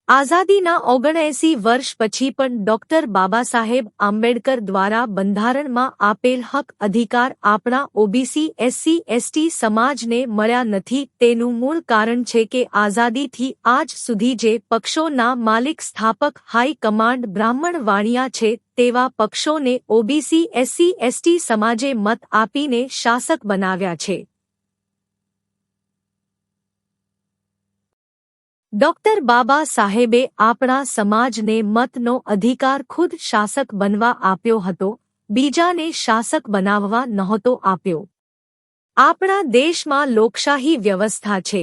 આઝાદીના 79 વર્ષ પછી પણ ડોક્ટર બાબાસાહેબ આંબેડકર દ્વારા બંધારણમાં આપેલ હક અધિકાર આપણા ઓબીસી એસસી એસટી સમાજને મળ્યા નથી તેનું મૂળ કારણ છે કે આઝાદીથી આજ સુધી જે પક્ષોના માલિક સ્થાપક હાઈ કમાન્ડ બ્રાહ્મણ વાણિયા છે તેવા પક્ષોને ઓબીસી એસસી એસટી સમાજે મત આપીને શાસક બનાવ્યા છે। ડોક્ટર બાબા સાહેબે આપણા સમાજને મતનો અધિકાર ખુદ શાસક બનવા આપ્યો હતો, બીજાને શાસક બનાવવા નહોતો આપ્યો। આપણા દેશમાં લોકશાહી વ્યવસ્થા છે।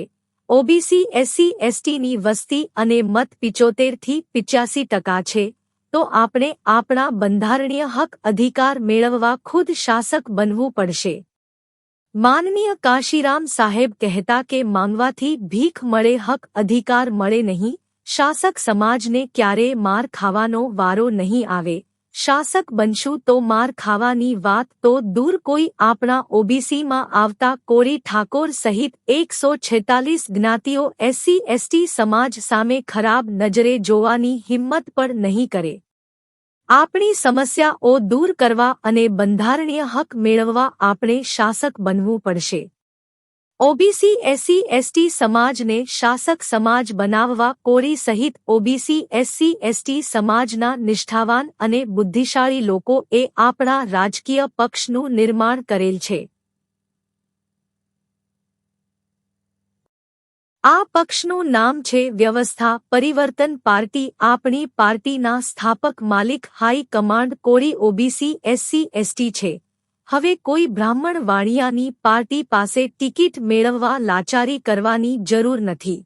ઓબીસી એસસી એસટીની વસ્તી અને મત 75 થી 85% છે, તો આપણે આપણા બંધારણીય હક અધિકાર મેળવવા ખુદ શાસક બનવું પડશે। માનનીય કાશીરામ સાહેબ કહેતા કે માંગવાથી ભીખ મળે, હક અધિકાર મળે નહીં। શાસક સમાજને ક્યારેય માર ખાવાનો વારો નહીં આવે। શાસક બનશું તો માર ખાવાની વાત તો દૂર, કોઈ આપણા ઓબીસીમાં આવતા કોળી ઠાકોર સહિત 146 જ્ઞાતિઓ એસસી એસટી સમાજ સામે ખરાબ નજરે જોવાની હિંમત પણ નહીં કરે। આપણી સમસ્યાઓ દૂર કરવા અને બંધારણીય હક મેળવવા આપણે શાસક બનવું પડશે। ઓબીસી એસસી એસટી સમાજને શાસક સમાજ બનાવવા કોળી સહિત ઓબીસી એસસી એસટી સમાજના નિષ્ઠાવાન અને બુદ્ધિશાળી લોકોએ આપણા રાજકીય પક્ષનું નિર્માણ કરેલ છે। આ પક્ષનું નામ છે વ્યવસ્થા પરિવર્તન પાર્ટી। આપણી પાર્ટીના સ્થાપક માલિક હાઈ કમાન્ડ કોળી ઓબીસી એસસી એસટી છે। હવે કોઈ બ્રાહ્મણ વાણિયાની પાર્ટી પાસે ટિકિટ મેળવવા લાચારી કરવાની જરૂર નથી।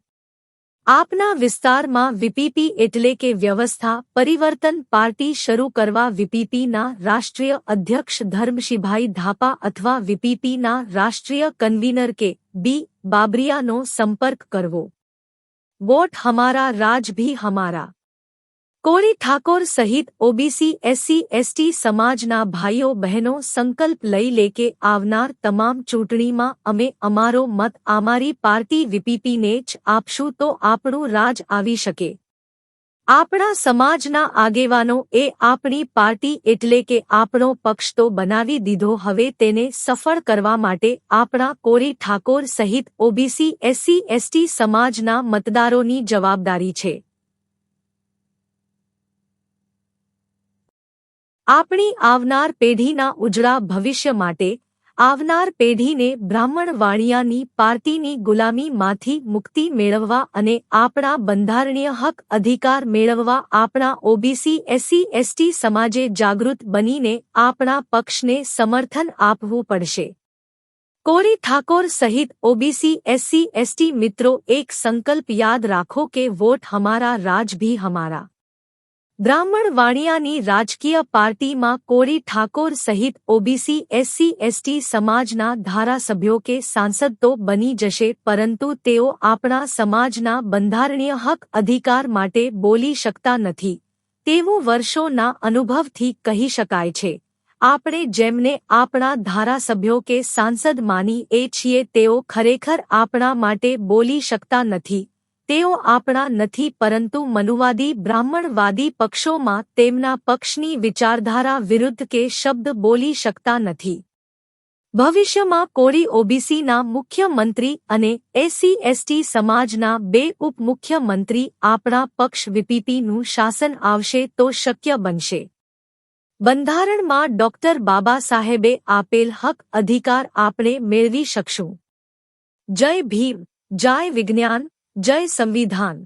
આપના વિસ્તારમાં વીપીપી એટલે કે વ્યવસ્થા પરિવર્તન પાર્ટી શરૂ કરવા વીપીપીના રાષ્ટ્રીય અધ્યક્ષ ધર્મશીભાઈ ધાપા અથવા વીપીપીના રાષ્ટ્રીય કન્વીનર કે બી બાબરિયાનો સંપર્ક કરવો। વોટ હમારા રાજ ભી હમારા। કોળી ઠાકોર સહિત ઓબીસી એસસી એસટી સમાજના ભાઈઓ બહેનો સંકલ્પ લઈ લે કે આવનાર તમામ ચૂંટણીમાં અમે અમારો મત અમારી પાર્ટી વીપીપીને જ આપશું તો આપણું રાજ આવી શકે। આપણા સમાજના આગેવાનોએ આપણી પાર્ટી એટલે કે આપણો પક્ષ તો બનાવી દીધો, હવે તેને સફળ કરવા માટે આપણા કોળી ઠાકોર સહિત ઓબીસી એસસી એસટી સમાજના મતદારોની જવાબદારી છે। આપણી આવનાર પેઢીના ઉજળા ભવિષ્ય માટે આવનાર પેઢીને બ્રાહ્મણ વાણિયાની પાર્ટીની ગુલામીમાંથી મુક્તિ મેળવવા અને આપણા બંધારણીય હક અધિકાર મેળવવા આપણા ઓબીસી એસસી એસટી સમાજે જાગૃત બનીને આપણા પક્ષને સમર્થન આપવું પડશે। કોળી ઠાકોર સહિત ઓબીસી એસસી એસટી મિત્રો એક સંકલ્પ યાદ રાખો કે વોટ હમારા રાજ ભી હમારા। બ્રાહ્મણ વાણિયાની રાજકીય પાર્ટીમાં કોળી ઠાકોર સહિત ઓબીસી એસસી એસટી સમાજના ધારાસભ્યો કે સાંસદ તો બની જશે, પરંતુ તેઓ આપણા સમાજના બંધારણીય હક અધિકાર માટે બોલી શકતા નથી તેવું વર્ષોના અનુભવથી કહી શકાય છે। આપણે જેમને આપણા ધારાસભ્યો કે સાંસદ માનીએ છીએ તેઓ ખરેખર આપણા માટે બોલી શકતા નથી। તેઓ આપણા નથી, પરંતુ મનુવાદી બ્રાહ્મણવાદી પક્ષોમાં તેમના પક્ષની વિચારધારા વિરુદ્ધ કે શબ્દ બોલી શકતા નથી। ભવિષ્યમાં કોળી ઓબીસીના મુખ્યમંત્રી અને એસસી એસટી સમાજના 2 ઉપમુખ્યમંત્રી આપણા પક્ષ વીપીપીનું શાસન આવશે તો શક્ય બનશે। બંધારણમાં ડોક્ટર બાબા સાહેબે આપેલ હક અધિકાર આપણે મેળવી શકશું। જય ભીમ, જય વિજ્ઞાન, જય સંવિધાન।